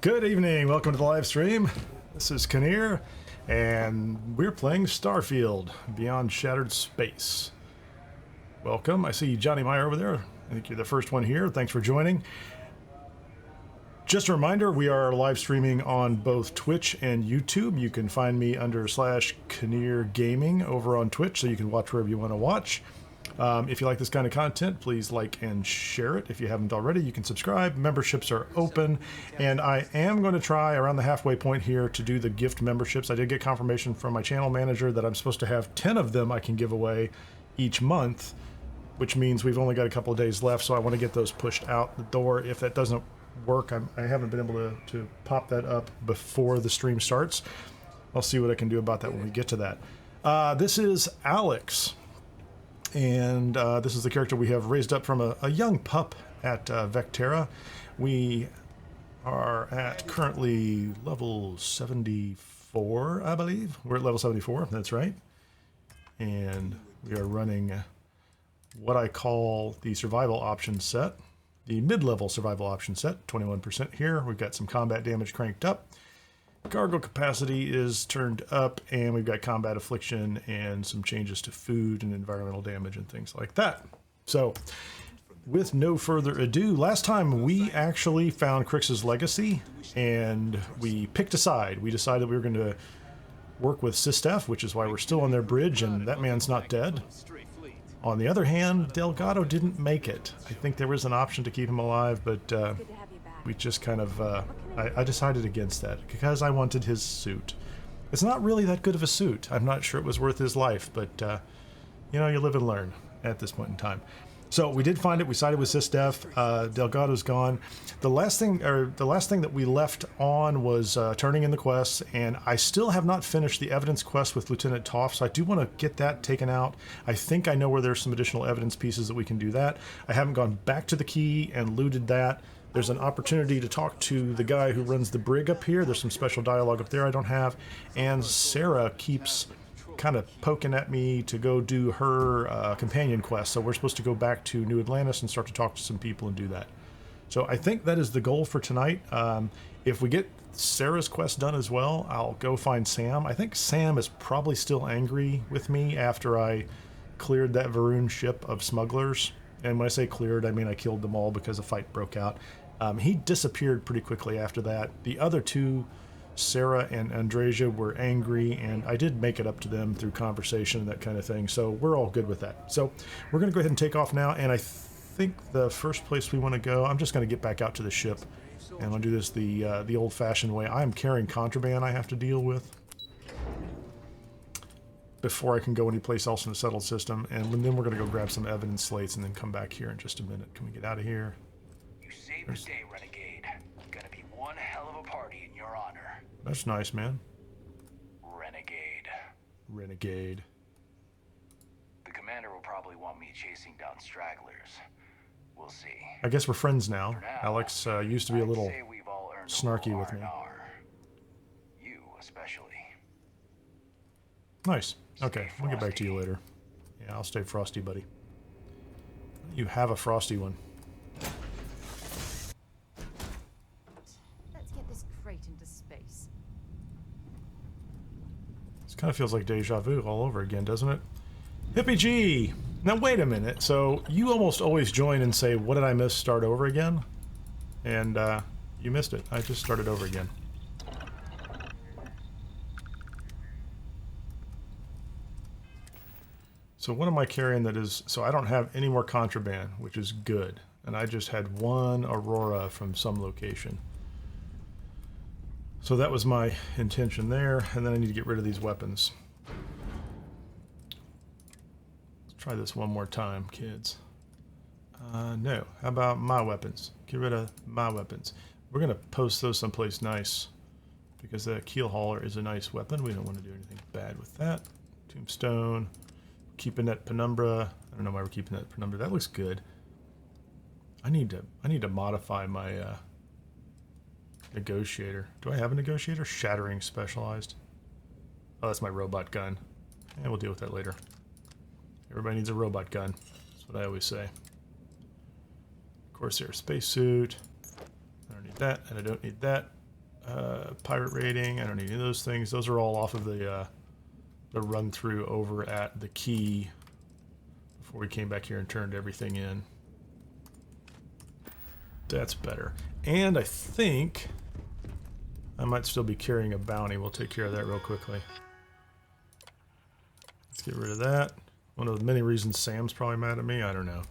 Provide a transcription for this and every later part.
Good evening, welcome to the live stream. This is Kineer, and we're playing Starfield, Beyond Shattered Space. Welcome, I see Johnny Meyer over there. I think you're the first one here, thanks for joining. Just a reminder, we are live streaming on both Twitch and YouTube. You can find me under /Kineer Gaming over on Twitch, so you can watch wherever you want to watch. If you like this kind of content, please like and share it. If you haven't already, you can subscribe. Memberships are open, and I am going to try around the halfway point here to do the gift memberships. I did get confirmation from my channel manager that I'm supposed to have 10 of them I can give away each month, which means we've only got a couple of days left, so I want to get those pushed out the door. If that doesn't work, I haven't been able to pop that up before the stream starts. I'll see what I can do about that when we get to that. This is Alex. And this is the character we have raised up from a young pup at Vectera. We are at currently level 74, I believe. We're at level 74, that's right. And we are running what I call the survival option set, the mid-level survival option set, 21% here. We've got some combat damage cranked up. Cargo capacity is turned up, and we've got combat affliction and some changes to food and environmental damage and things like that. So, with no further ado, last time we actually found Crix's legacy, and we picked a side. We decided we were going to work with Sistef, which is why we're still on their bridge, and that man's not dead. On the other hand, Delgado didn't make it. I think there was an option to keep him alive, but we just kind of, I decided against that because I wanted his suit. It's not really that good of a suit. I'm not sure it was worth his life, but, you know, you live and learn at this point in time. So we did find it. We sided with Sistef. Delgado's gone. The last thing that we left on was turning in the quests, and I still have not finished the evidence quest with Lieutenant Toff, so I do want to get that taken out. I think I know where there's some additional evidence pieces that we can do that. I haven't gone back to the key and looted that. There's an opportunity to talk to the guy who runs the brig up here. There's some special dialogue up there I don't have. And Sara keeps kind of poking at me to go do her companion quest. So we're supposed to go back to New Atlantis and start to talk to some people and do that. So I think that is the goal for tonight. If we get Sara's quest done as well, I'll go find Sam. I think Sam is probably still angry with me after I cleared that Varun ship of smugglers. And when I say cleared, I mean I killed them all because a fight broke out. He disappeared pretty quickly after that. The other two, Sara and Andrasia, were angry, and I did make it up to them through conversation and that kind of thing. So we're all good with that. So we're going to go ahead and take off now, and I think the first place we want to go, I'm just going to get back out to the ship, and I'm going to do this the old-fashioned way. I am carrying contraband I have to deal with before I can go anyplace else in the settled system, and then we're going to go grab some evidence slates and then come back here in just a minute. Can we get out of here? You saved the day, Renegade. Gonna be one hell of a party in your honor. That's nice, man. Renegade. Renegade. The commander will probably want me chasing down stragglers. We'll see. I guess we're friends now. For now, Alex used to be a little I'd say we've all earned snarky a with me. R&R. You especially. Nice. Okay, we'll get back to you later. Yeah, I'll stay frosty, buddy. You have a frosty one. Let's get this crate into space. This kind of feels like deja vu all over again, doesn't it? Hippie G! Now wait a minute. So you almost always join and say, what did I miss? Start over again? And you missed it. I just started over again. So what am I carrying that is... So I don't have any more contraband, which is good. And I just had one Aurora from some location. So that was my intention there. And then I need to get rid of these weapons. Let's try this one more time, kids. No. How about my weapons? Get rid of my weapons. We're going to post those someplace nice. Because the keel hauler is a nice weapon. We don't want to do anything bad with that. Tombstone. Keeping that penumbra. I don't know why we're keeping that penumbra. That looks good. I need to modify my negotiator. Do I have a negotiator? Shattering specialized. Oh, that's my robot gun. And we'll deal with that later. Everybody needs a robot gun. That's what I always say. Corsair spacesuit. I don't need that, and I don't need that. Pirate rating, I don't need any of those things. Those are all off of the run through over at the key before we came back here and turned everything in. That's better. And I think I might still be carrying a bounty. We'll take care of that real quickly. Let's get rid of that. One of the many reasons Sam's probably mad at me. I don't know.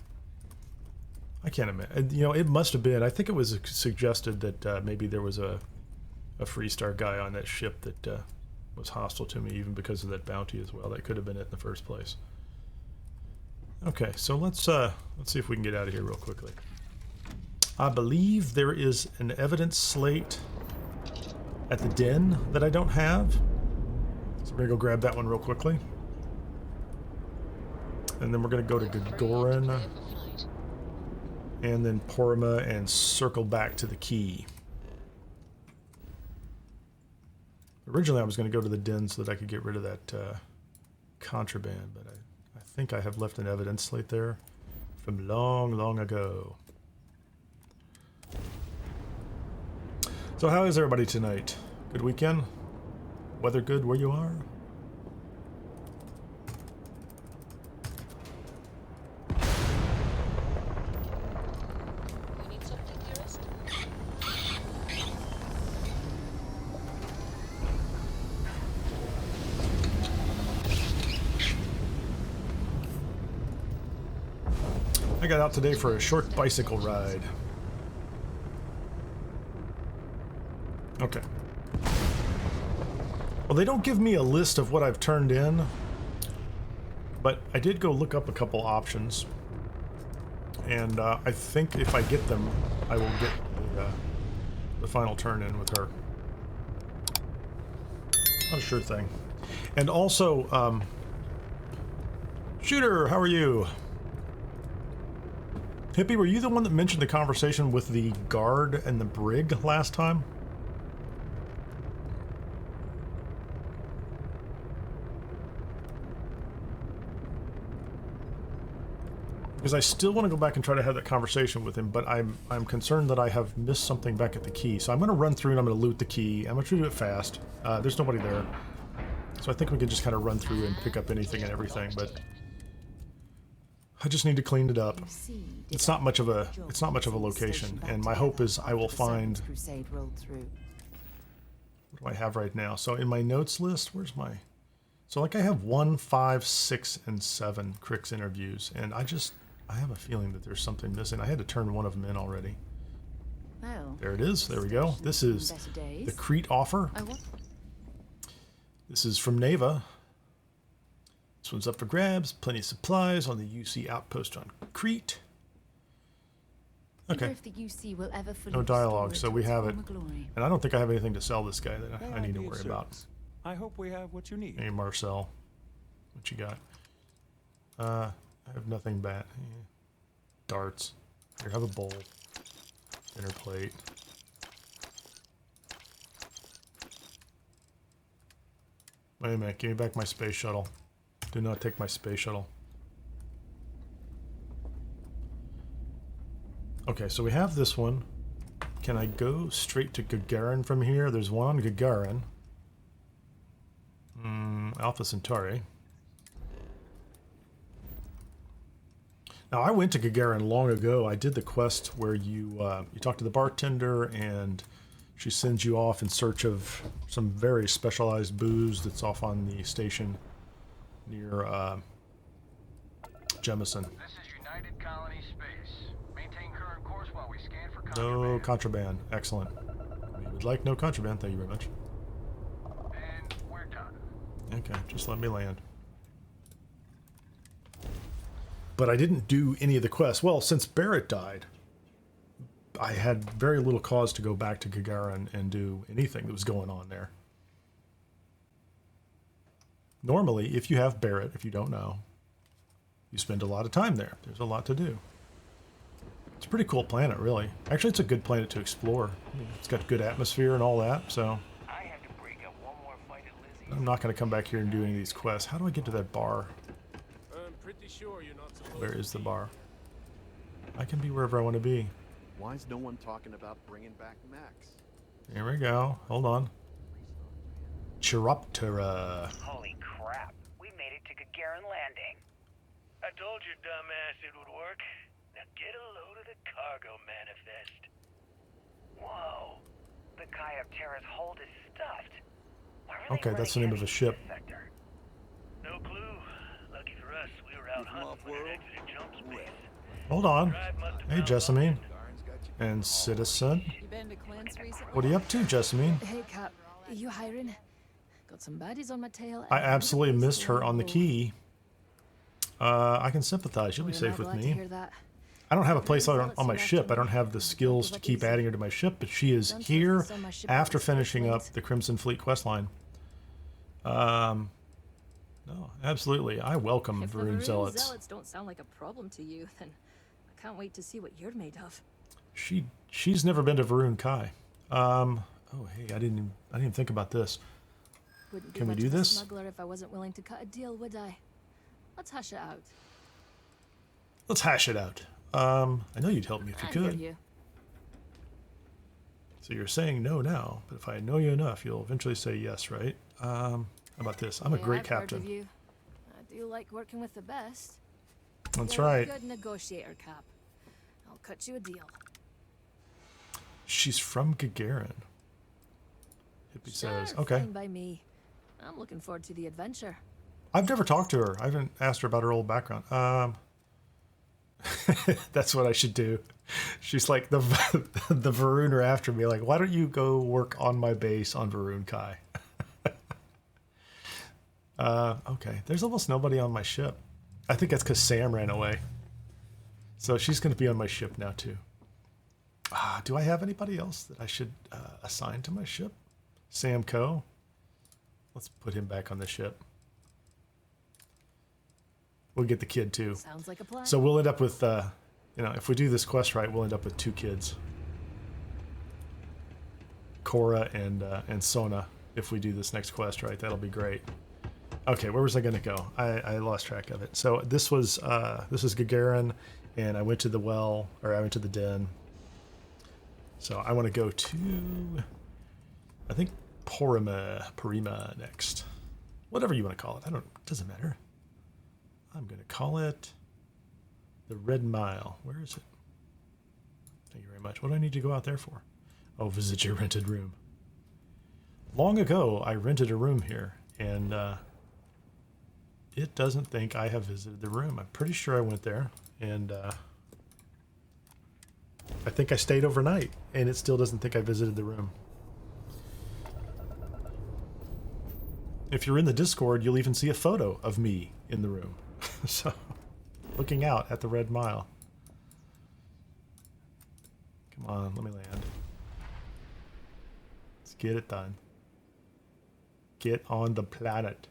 I can't imagine. You know, it must have been. I think it was suggested that maybe there was a Freestar guy on that ship that was hostile to me, even because of that bounty as well. That could have been it in the first place. Okay, so let's see if we can get out of here real quickly. I believe there is an evidence slate at the den that I don't have. So we're gonna go grab that one real quickly. And then we're going to go to Gagarin and then Porma and circle back to the key. Originally I was going to go to the den so that I could get rid of that contraband, but I think I have left an evidence slate there from long, long ago. So how is everybody tonight? Good weekend? Weather good where you are? I got out today for a short bicycle ride. Okay. Well, they don't give me a list of what I've turned in, but I did go look up a couple options, and I think if I get them, I will get the final turn in with her. Oh, sure thing. And also, Shooter, how are you? Hippie, were you the one that mentioned the conversation with the guard and the brig last time? Because I still want to go back and try to have that conversation with him, but I'm concerned that I have missed something back at the key. So I'm going to run through and I'm going to loot the key. I'm going to do it fast. There's nobody there. So I think we can just kind of run through and pick up anything and everything, but I just need to clean it up. It's not much of a location, and my hope is I will find. What do I have right now? So in my notes list, where's my? So like I have 1, 5, 6, and 7 Crix interviews, and I have a feeling that there's something missing. I had to turn one of them in already. There it is. There we go. This is the Crete offer. This is from Neva. This one's up for grabs. Plenty of supplies on the UC outpost on Crete. Okay. No dialogue, so we have it. And I don't think I have anything to sell this guy that I need to worry about. I hope we have what you need. Hey, Marcel. What you got? I have nothing bad. Yeah. Darts. Here, have a bowl. Dinner plate. Wait a minute, give me back my space shuttle. Do not take my space shuttle. Okay, so we have this one. Can I go straight to Gagarin from here? There's one on Gagarin. Alpha Centauri. Now, I went to Gagarin long ago. I did the quest where you talk to the bartender and she sends you off in search of some very specialized booze that's off on the station near Jemison. This is United Colony Space. Maintain current course while we scan for No contraband. contraband. Excellent. We would like no contraband. Thank you very much. And we're done. Okay, just let me land. But I didn't do any of the quests. Well, since Barrett died, I had very little cause to go back to Gagarin and do anything that was going on there. Normally, if you have Barrett, if you don't know, you spend a lot of time there. There's a lot to do. It's a pretty cool planet, really. Actually, it's a good planet to explore. I mean, it's got good atmosphere and all that, so I had to break up one more fight at Lizzie's. I'm not going to come back here and do any of these quests. How do I get to that bar? I'm pretty sure you're not supposed Where to is the be. bar? I can be wherever I want to be. Why is no one talking about bringing back Max? Here we go. Hold on. Chiroptera. Holy crap. We made it to Gagarin Landing. I told you, dumbass, it would work. Now get a load of the cargo manifest. Whoa. The Chiroptera's hold is stuffed. Why were Okay, they that's the name of a ship. sector? No clue. Lucky for us, we were out hunting when it exited jump space. Hold on. Drive must have Hey, found Jessamine. London. And Citizen. You been to Clint's recently? What are you up to, Jessamine? Hey, Cap. You hiring? Got some baddies on my tail. I absolutely missed her on the key. I can sympathize. You'll be We're safe not with glad to me. hear that. I don't have a place on my ship. I don't have the skills to keep adding her to my ship, but she is here after finishing up the Crimson Fleet questline. No, absolutely. I welcome If the Varun Varun Zealots. Zealots don't sound like a problem to you, then I can't wait to see what you're made of. She's never been to Varun Kai. Oh hey, I didn't even think about this. Wouldn't be Can we much do of a this? smuggler if I wasn't willing to cut a deal, would I? Let's hash it out. Let's hash it out. I know you'd help me if you I hear could. you. So you're saying no now, but if I know you enough, you'll eventually say yes, right? How about this? I'm a Hey, great I've heard of captain. you. I do like working with the best. That's You're right. a good negotiator, Cap. I'll cut you a deal. She's from Gagarin. Hippie says, okay. Fine by me. I'm looking forward to the adventure. I've never talked to her. I haven't asked her about her old background. That's what I should do. She's like, the Varun are after me. Like, why don't you go work on my base on Varun Kai? Okay. There's almost nobody on my ship. I think that's because Sam ran away. So she's going to be on my ship now, too. Do I have anybody else that I should assign to my ship? Sam Coe? Let's put him back on the ship. We'll get the kid, too. Sounds like a plan. So we'll end up with, if we do this quest right, we'll end up with 2 kids. Cora and Sona, if we do this next quest right. That'll be great. Okay, where was I going to go? I lost track of it. So this is Gagarin, and I went to the well, or I went to the den. So I want to go to, I think, Porima next. Whatever you want to call it. It doesn't matter. I'm going to call it the Red Mile. Where is it? Thank you very much. What do I need to go out there for? Oh, visit your rented room. Long ago, I rented a room here, and it doesn't think I have visited the room. I'm pretty sure I went there, and I think I stayed overnight, and it still doesn't think I visited the room. If you're in the Discord, you'll even see a photo of me in the room. So, looking out at the Red Mile. Come on, let me land. Let's get it done. Get on the planet.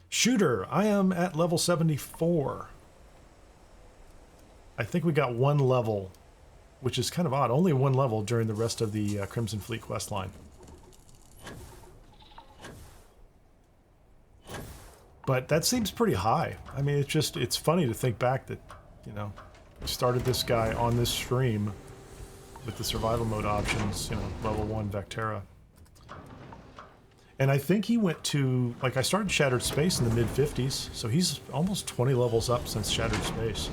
Shooter, I am at level 74. I think we got 1 level, which is kind of odd. Only 1 level during the rest of the Crimson Fleet questline. But that seems pretty high. I mean, it's funny to think back that, we started this guy on this stream with the survival mode options, level 1 Vectera. And I think he went to, I started Shattered Space in the mid-50s, so he's almost 20 levels up since Shattered Space.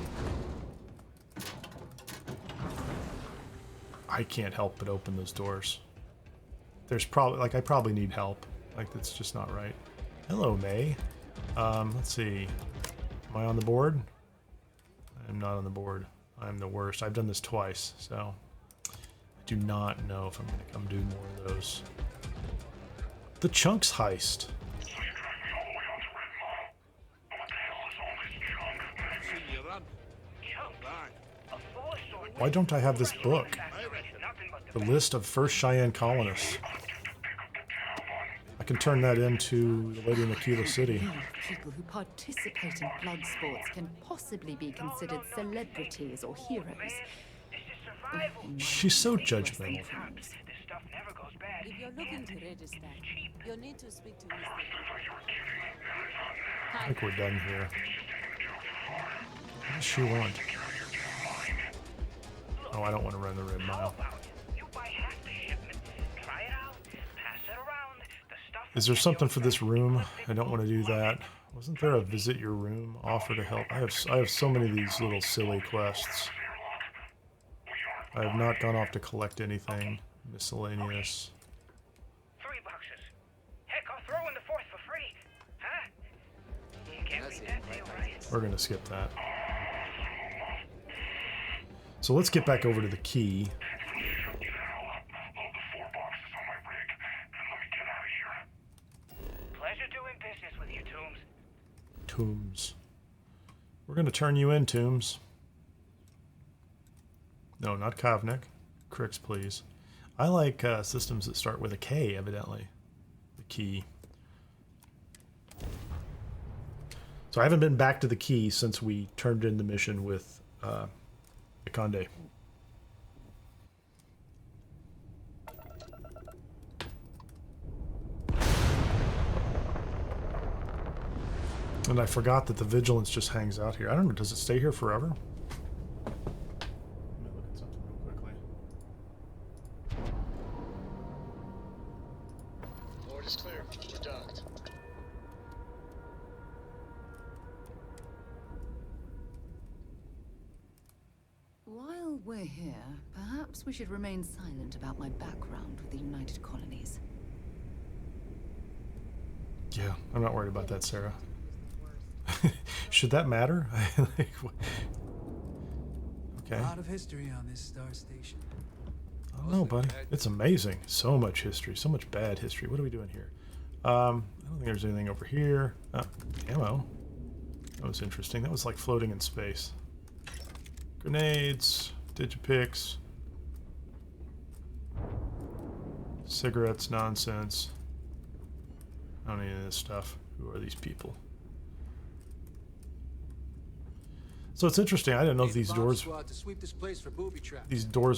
I can't help but open those doors. There's probably, I probably need help. That's just not right. Hello, May. Let's see. Am I on the board? I'm not on the board. I'm the worst. I've done this twice, so I do not know if I'm going to come do more of those. The Chunks heist. Why don't I have this book? The list of first Cheyenne colonists. I can turn that into the Lady in Aquila City. People who participate in blood sports can possibly be considered celebrities or heroes. She's so judgmental. If you're looking to register, you'll need to speak to Mr. I think we're done here. What does she want? Oh, I don't want to run the red mile. Is there something for this room? I don't want to do that. Wasn't there a visit your room? Offer to help. I have so many of these little silly quests. I have not gone off to collect anything. Miscellaneous. $3. Heck, I'll throw in the fourth for free. Huh? You can't beat that deal, right? We're gonna skip that. So let's get back over to the key. Pleasure doing business with you, Toombs. Toombs. We're gonna turn you in, Toombs. No, not Kovnik. Cricks, please. I like systems that start with a K, evidently. The key. So I haven't been back to the key since we turned in the mission with Conde. And I forgot that the Vigilance just hangs out here. I don't know, does it stay here forever? Let me look at something real quickly. Board is clear. We're docked. While we're here, perhaps we should remain silent about my background with the United Colonies. Yeah, I'm not worried about that, Sarah. Should that matter? Okay. A lot of history on this star station. I don't know, buddy. It's amazing. So much history. So much bad history. What are we doing here? I don't think there's anything over here. Ammo. That was interesting. That was like floating in space. Grenades. Digipicks. Cigarettes. Nonsense. I don't need any of this stuff. Who are these people? So it's interesting. I didn't know if these doors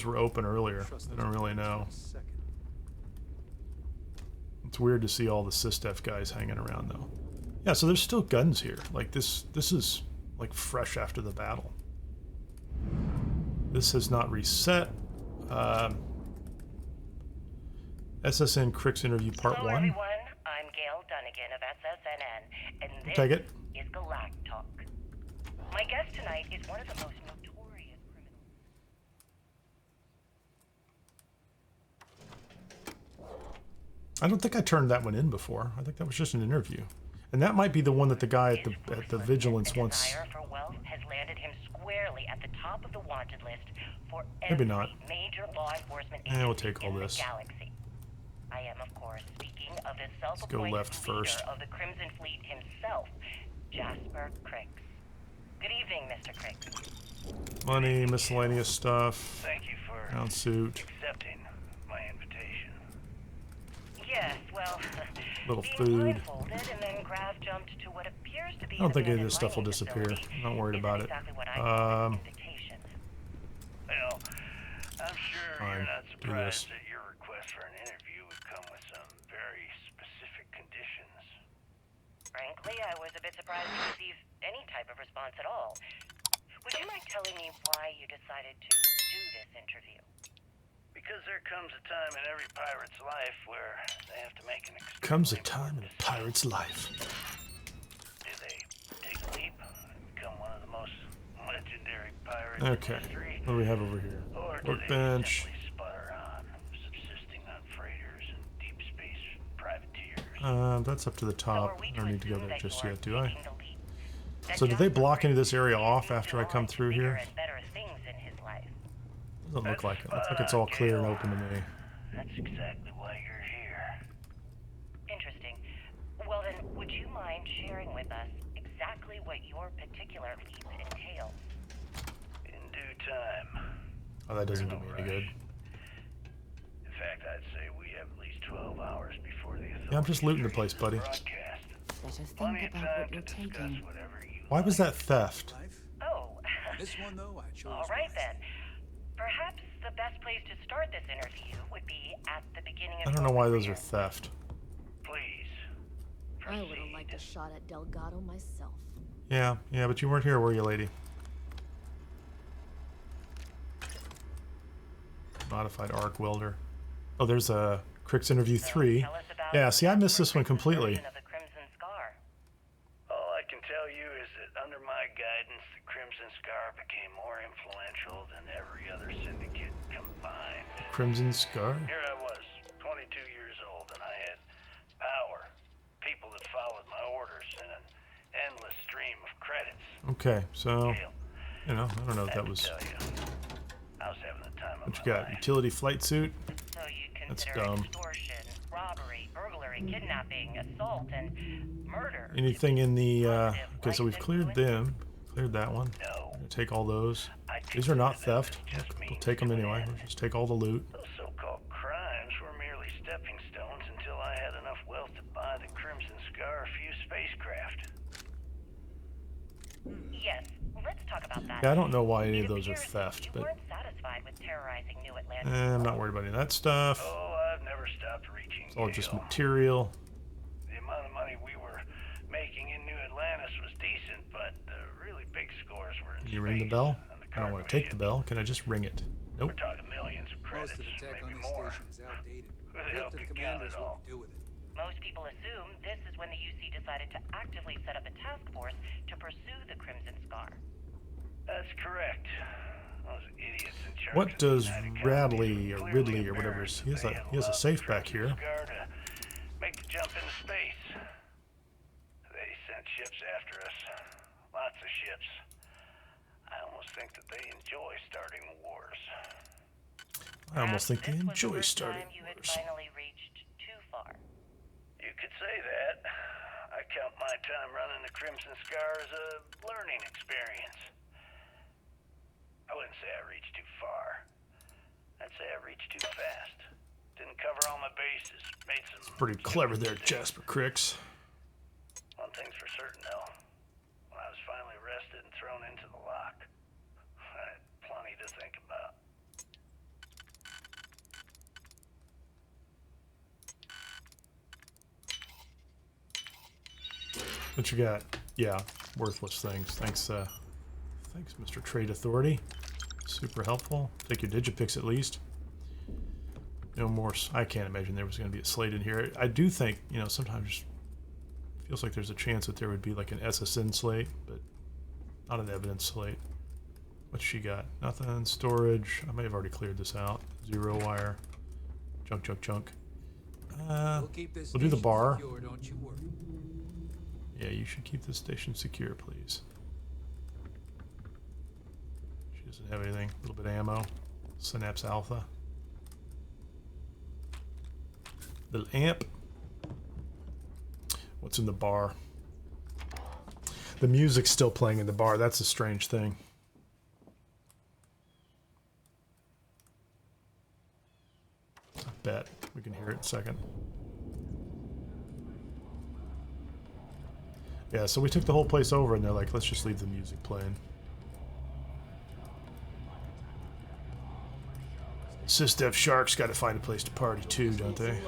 were open earlier. I don't really know. It's weird to see all the SysDef guys hanging around though. Yeah, so there's still guns here. Like this is like fresh after the battle. This has not reset. SSN Crick's interview part Hello, 1. everyone. I'm Gail Dunnigan of SSNN, and this Take it. is Galactalk. My guest tonight is one of the most notorious criminals. I don't think I turned that one in before. I think that was just an interview. And that might be the one that the guy at the Vigilance wants. Desire for wealth has landed him squarely at the top of the wanted list for Maybe every not. major law enforcement We'll agency take all in this. the galaxy. I am, of course, speaking of the Let's go self-appointed left first. leader of the Crimson Fleet himself, Jasper Cricks. Good evening, Mr. Cricks. Money, miscellaneous stuff. Thank you for Down suit. accepting my invitation. Yes, well, Little being food. blindfolded and then Grav jumped to what appears to be I don't think any of an this stuff will mining disappear. facility. I'm not worried about it. Exactly what I call an Um, invitation. Well, I'm sure Fine, you're not do surprised this. that your request for an interview would come with some very specific conditions. Frankly, I was a bit surprised to receive any type of response at all. Would you mind telling me why you decided to do this interview? Because there comes a time in every pirate's life where they have to make an extremely Comes a time in a pirate's life. Do they take a leap and become one of the most legendary pirates Okay. in history? What do we have over here? Or do they Workbench. simply sputter on, subsisting on freighters and deep space privateers? That's up to the top. I don't need to go there just yet, do I? Taking the leap. That So do they Jasper block any of this Cricks area is off moving after I on come to through bigger here? and better things in his life. Doesn't look like it. Looks like it's all clear and open to me. That's exactly why you're here. Interesting. Well then, would you mind sharing with us exactly what your particular leap entails? In due time. Oh, that doesn't do me any good. In fact, I'd say we have at least 12 hours before the authorities. Yeah, I'm just looting the place, buddy. Broadcast. Better Plenty think of about time what to you're discuss taking. whatever you Why was that theft? Oh. This one, though, I chose. All right then. Perhaps the best place to start this interview would be at the beginning of I don't know your why those are career. theft. Please. I would have liked a shot at Delgado myself. Yeah, but you weren't here, were you, lady? Modified arc welder. Oh, there's a Crick's interview 3. Yeah, see, I missed this one completely. All I can tell you is that under my guidance, the Crimson Scar became more influential than every other syndicate combined. Crimson Scar? Here I was, 22 years old, and I had power. People that followed my orders, and an endless stream of credits. Okay, so, you know, I don't know what that was. I was having the time of What you got? Utility flight suit? So you That's consider dumb. extortion, robbery, burglary, kidnapping, assault, and murder. Anything in the, okay, so we've cleared them. Cleared that one. No. I'm gonna take all those. These are not theft. We'll take them anyway. We'll just take all the loot. Those so-called crimes were merely stepping stones until I had enough wealth to buy the Crimson Scar a few spacecraft. Yes, let's talk about that. Yeah, I don't know why any of those are theft, but Satisfied with terrorizing New Atlantis. I'm not worried about any of that stuff. Oh, I've never stopped reaching. It's all just material. The amount of money we were making in New Atlantis was decent, but the really big scores were in Can you ring the bell? I don't want to take the bell. Can I just ring it? Nope. We're talking millions of credits, Most of the tech on maybe this more. station is outdated. Who the hell Up to the could count commanders it what all? to do with it. Most people assume this is when the UC decided to actively set up a task force to pursue the Crimson Scar. That's correct. Those idiots in charge. What does Radley or Ridley or whatever is? He has a safe back here. Make the jump into space. They sent ships after us. Lots of ships. I almost think that they enjoy starting wars. I almost think they enjoy starting You had wars. finally reached too far. You could say that. I count my time running the Crimson Scar as a learning experience. I wouldn't say I reached too far. I'd say I reached too fast. Didn't cover all my bases. Made some Pretty clever there, Jasper Cricks. One thing's for certain, though. When I was finally arrested and thrown into the lock, I had plenty to think about. What you got? Yeah, worthless things. Thanks, thanks, Mr. Trade Authority. Super helpful. Take your digipix at least. No more. I can't imagine there was going to be a slate in here. I do think, you know, sometimes it feels like there's a chance that there would be like an SSN slate, but not an evidence slate. What she got? Nothing. Storage. I may have already cleared this out. 0 wire. Junk, junk, junk. We'll do the bar. Secure, don't you worry. Yeah, you should keep this station secure, please. She doesn't have anything. A little bit of ammo. Synapse Alpha. Little amp. What's in the bar? The music's still playing in the bar. That's a strange thing. I bet we can hear it in a second. Yeah, so we took the whole place over and they're like, let's just leave the music playing. SysDev Sharks got to find a place to party too, don't they?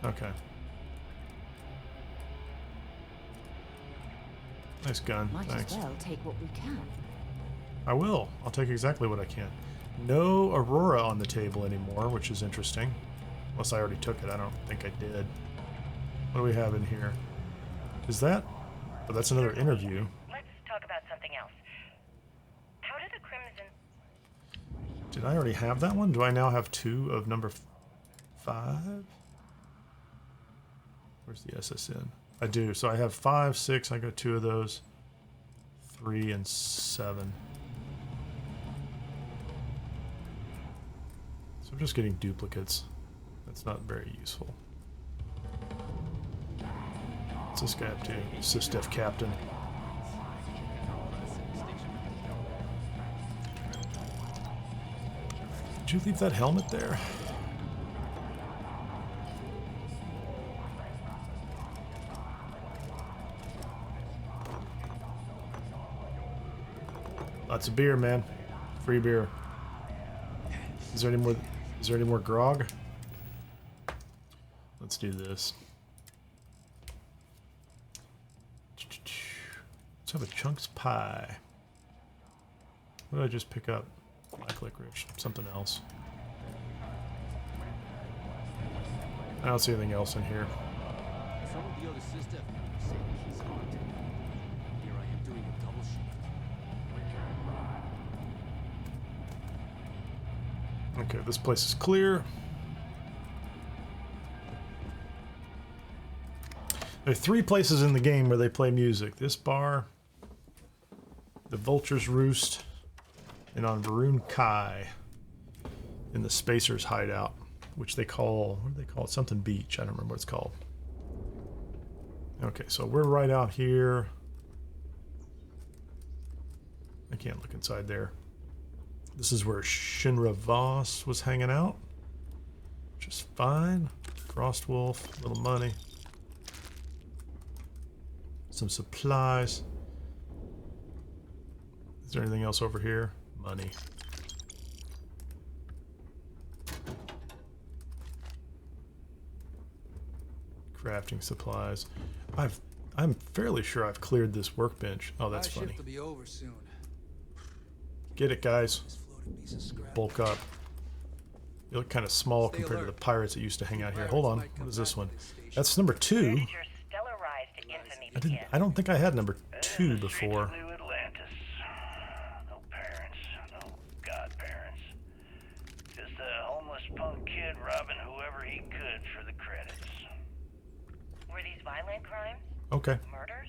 Okay. Nice gun, Might thanks. as well take what we can. I will. I'll take exactly what I can. No Aurora on the table anymore, which is interesting. Unless I already took it. I don't think I did. What do we have in here? Is that? Oh, that's another interview. Let's talk about something else. How did the Crimson... Did I already have that one? Do I now have 2 of number 5? Where's the SSN? I do. So I have 5, 6. I got 2 of those. 3 and 7. So I'm just getting duplicates. That's not very useful. What's this guy up to? SysDev Captain. Did you leave that helmet there? Lots of beer, man. Free beer. Is there any more? Is there any more grog? Let's do this. Let's have a chunks pie. What did I just pick up? Black licorice. Something else. I don't see anything else in here. Some of the other sisters say he's haunted. Here I am doing a double shift. Okay, this place is clear. There are 3 places in the game where they play music. This bar, the Vulture's Roost, and on Varun Kai in the Spacer's Hideout, which they call, what do they call it? Something Beach. I don't remember what it's called. Okay, so we're right out here. I can't look inside there. This is where Shinra Voss was hanging out, which is fine. Frostwolf, little money. Some supplies. Is there anything else over here? Money. Crafting supplies. I'm fairly sure I've cleared this workbench. Oh, that's funny. Shift will be over soon. Get it, guys. Bulk up. You look kind of small compared to the pirates that used to hang out here. Hold on. What is this one? That's number 2. I don't think I had number 2 before. No parents, no godparents. Just a homeless punk kid robbing whoever he could for the credits. Were these violent crimes? Okay. Murders?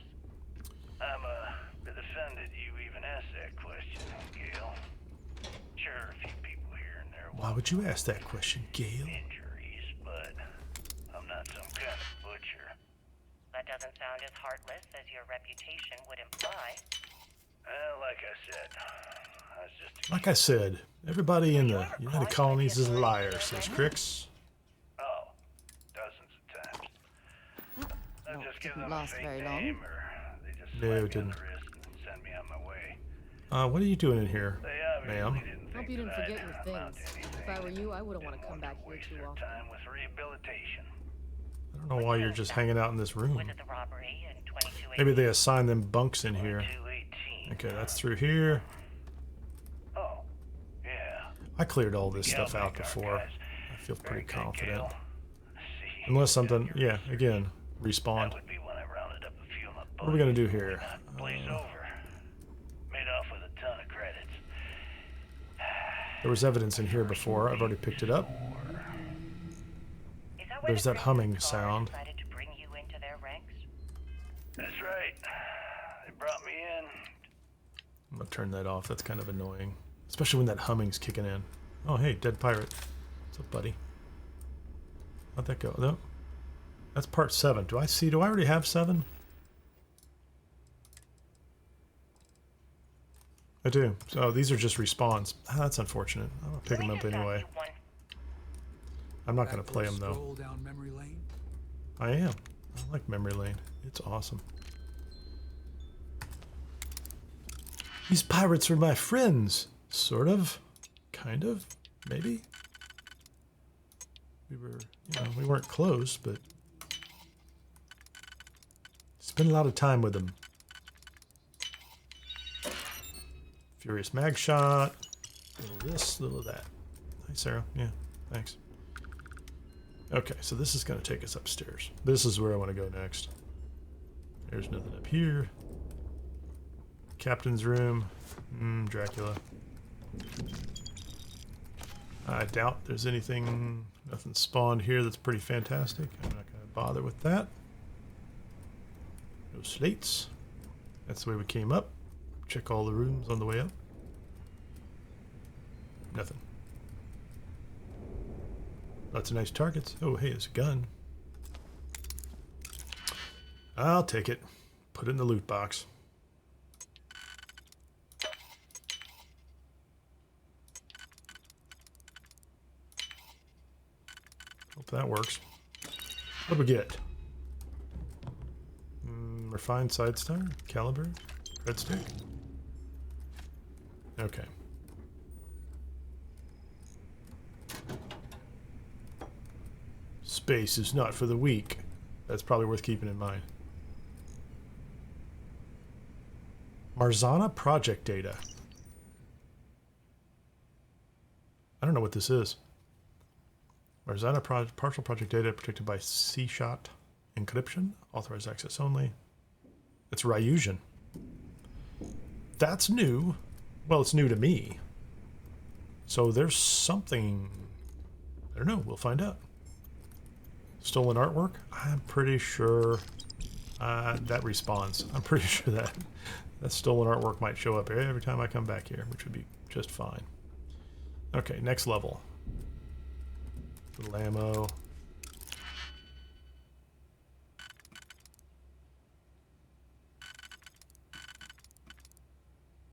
I'm a bit offended you even asked that question, Gail. Sure, a few people here and there. Why would you ask that question, Gail? Injuries, but I'm not some kind of butcher. That doesn't sound as heartless as your reputation would imply. Well, like I said, I was just... Like I said, everybody in the United Colonies is a liar, says Crix. Oh, dozens of times. I just give them last a fake very name, or they just No, slap it me on didn't. the wrist and send me on my way. What are you doing in here, They ma'am? obviously didn't Hope think you didn't that I'd forget your amount to things. anything. If I were you, I wouldn't want to Didn't come back here waste too their often. time with rehabilitation. I don't know why you're just hanging out in this room. Was it the robbery in 2280? Maybe they assign them bunks in here. 218. Okay, that's through here. Oh, yeah. I cleared all this stuff out before. I feel pretty confident. Unless something, yeah, again, respawned. Would be when I rounded up a few of my What are we gonna do here? Place over. Made off with a ton of credits. There was evidence in here before. I've already picked it up. There's that humming sound. Decided to bring you into their ranks? That's right. They brought me in. I'm gonna turn that off. That's kind of annoying, especially when that humming's kicking in. Oh, hey, dead pirate. What's up, buddy? How'd that go? No, that's part 7. Do I already have 7? I do. So these are just respawns. Ah, that's unfortunate. I'll pick them up anyway. I'm not going to play them though. Stroll down memory lane. I am. I like Memory Lane. It's awesome. These pirates are my friends. Sort of. Kind of. Maybe. We weren't close, but spent a lot of time with them. Furious mag shot. Little this, little that. Hi, Sarah. Yeah, thanks. Okay, so this is going to take us upstairs. This is where I want to go next. There's nothing up here. Captain's room. Dracula. I doubt there's anything, nothing spawned here that's pretty fantastic. I'm not going to bother with that. No slates. That's the way we came up. Check all the rooms on the way up. Nothing. Lots of nice targets. Oh, hey, there's a gun. I'll take it. Put it in the loot box. Hope that works. What do we get? Refined side star, caliber, red stick. Okay. Space is not for the weak. That's probably worth keeping in mind. Marzana project data. I don't know what this is. Or is that a partial project data protected by C-shot encryption? Authorized access only. It's Ryujin. That's new. Well, it's new to me. So there's something... I don't know. We'll find out. Stolen artwork? I'm pretty sure that respawns. I'm pretty sure that stolen artwork might show up every time I come back here, which would be just fine. Okay, next level. Little ammo.